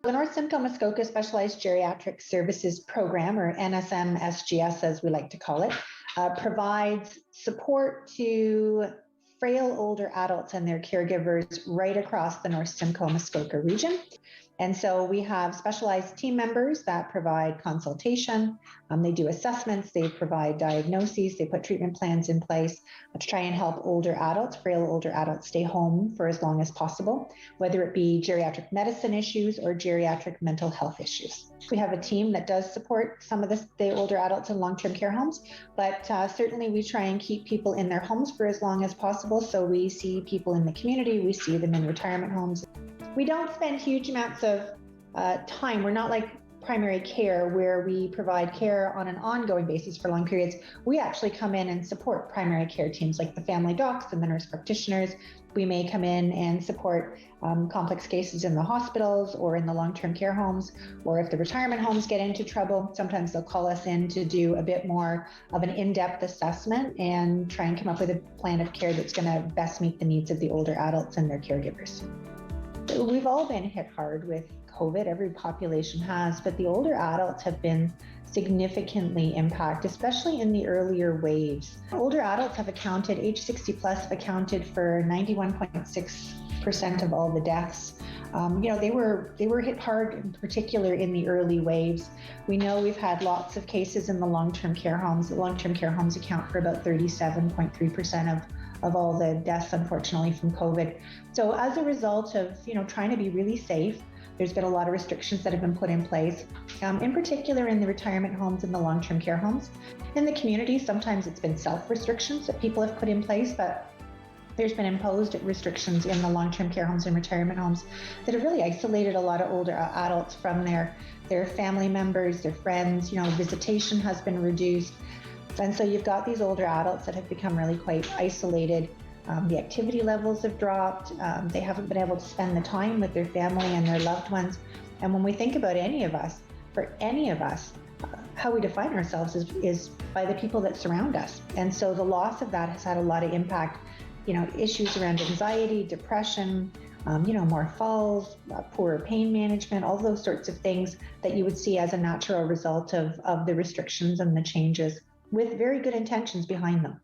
The North Simcoe Muskoka Specialized Geriatric Services Program, or NSM-SGS as we like to call it, provides support to frail older adults and their caregivers right across the North Simcoe Muskoka region. And so we have specialized team members that provide consultation. They do assessments, they provide diagnoses, they put treatment plans in place to try and help older adults, frail older adults, stay home for as long as possible, whether it be geriatric medicine issues or geriatric mental health issues. We have a team that does support some of the older adults in long-term care homes, but certainly we try and keep people in their homes for as long as possible. So we see people in the community, we see them in retirement homes. We don't spend huge amounts of time. We're not like primary care where we provide care on an ongoing basis for long periods. We actually come in and support primary care teams like the family docs and the nurse practitioners. We may come in and support complex cases in the hospitals or in the long-term care homes, or if the retirement homes get into trouble, sometimes they'll call us in to do a bit more of an in-depth assessment and try and come up with a plan of care that's going to best meet the needs of the older adults and their caregivers. We've all been hit hard with COVID, every population has, but the older adults have been significantly impacted, especially in the earlier waves. Older adults have accounted, age 60 plus, have accounted for 91.6% of all the deaths. They were hit hard, in particular in the early waves. We know we've had lots of cases in the long-term care homes. The long-term care homes account for about 37.3% of all the deaths, unfortunately, from COVID. So as a result of, trying to be really safe, there's been a lot of restrictions that have been put in place, in particular in the retirement homes and the long-term care homes. In the community, sometimes it's been self-restrictions that people have put in place, but there's been imposed restrictions in the long-term care homes and retirement homes that have really isolated a lot of older adults from their family members, their friends. Visitation has been reduced. And so you've got these older adults that have become really quite isolated. The activity levels have dropped. They haven't been able to spend the time with their family and their loved ones. And when we think about for any of us, how we define ourselves is by the people that surround us. And so the loss of that has had a lot of impact, issues around anxiety, depression, more falls, poorer pain management, all those sorts of things that you would see as a natural result of the restrictions and the changes, with very good intentions behind them.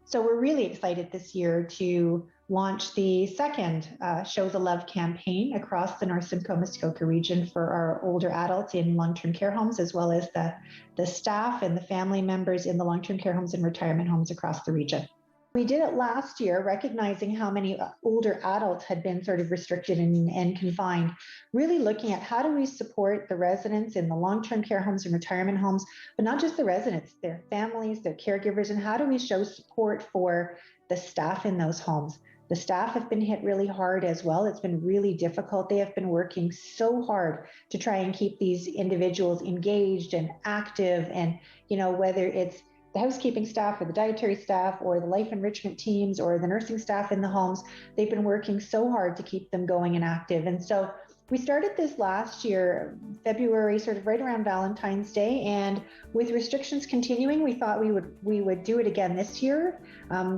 So we're really excited this year to launch the second Show the Love campaign across the North Simcoe Muskoka region for our older adults in long-term care homes, as well as the staff and the family members in the long-term care homes and retirement homes across the region. We did it last year, recognizing how many older adults had been sort of restricted and confined, really looking at how do we support the residents in the long-term care homes and retirement homes, but not just the residents, their families, their caregivers, and how do we show support for the staff in those homes. The staff have been hit really hard as well. It's been really difficult. They have been working so hard to try and keep these individuals engaged and active, and whether it's the housekeeping staff or the dietary staff or the life enrichment teams or the nursing staff in the homes, they've been working so hard to keep them going and active. And so we started this last year, February, sort of right around Valentine's Day, and with restrictions continuing, we thought we would do it again this year.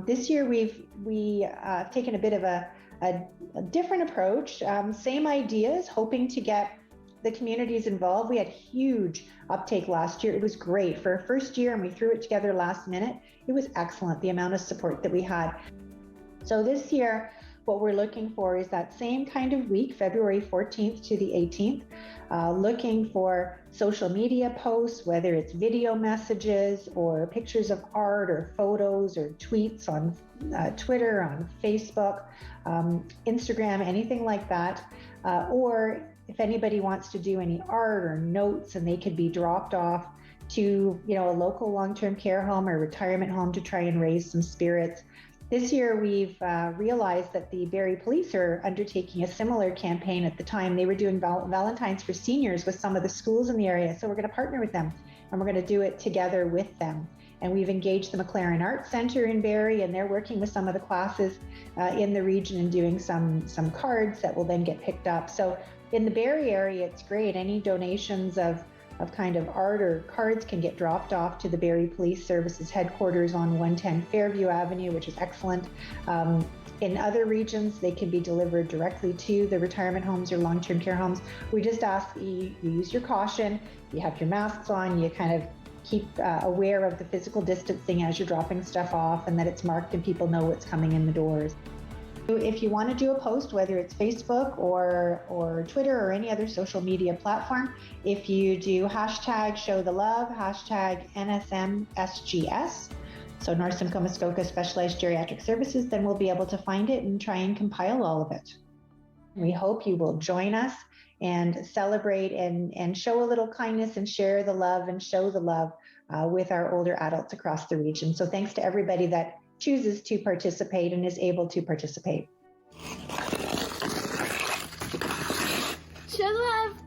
This year we've taken a bit of a different approach, same ideas, hoping to get the communities involved. We had huge uptake last year. It was great for our first year, and we threw it together last minute. It was excellent, the amount of support that we had. So this year, what we're looking for is that same kind of week, February 14th to the 18th, looking for social media posts, whether it's video messages or pictures of art or photos or tweets on Twitter, on Facebook, Instagram, anything like that, or if anybody wants to do any art or notes, and they could be dropped off to, a local long-term care home or retirement home to try and raise some spirits. This year, we've realized that the Barrie Police are undertaking a similar campaign. At the time, they were doing Valentine's for seniors with some of the schools in the area. So we're going to partner with them, and we're going to do it together with them. And we've engaged the McLaren Arts Centre in Barrie, and they're working with some of the classes in the region and doing some cards that will then get picked up. So in the Barrie area, it's great. Any donations of kind of art or cards can get dropped off to the Barrie Police Services headquarters on 110 Fairview Avenue, which is excellent. In other regions, they can be delivered directly to the retirement homes or long-term care homes. We just ask that you use your caution, you have your masks on, you kind of keep aware of the physical distancing as you're dropping stuff off, and that it's marked and people know what's coming in the doors. If you want to do a post, whether it's Facebook or Twitter or any other social media platform, if you do hashtag show the love, hashtag NSMSGS, so North Simcoe Muskoka Specialized Geriatric Services, then we'll be able to find it and try and compile all of it. We hope you will join us and celebrate and show a little kindness and share the love and show the love with our older adults across the region. So thanks to everybody that chooses to participate and is able to participate. Show the love.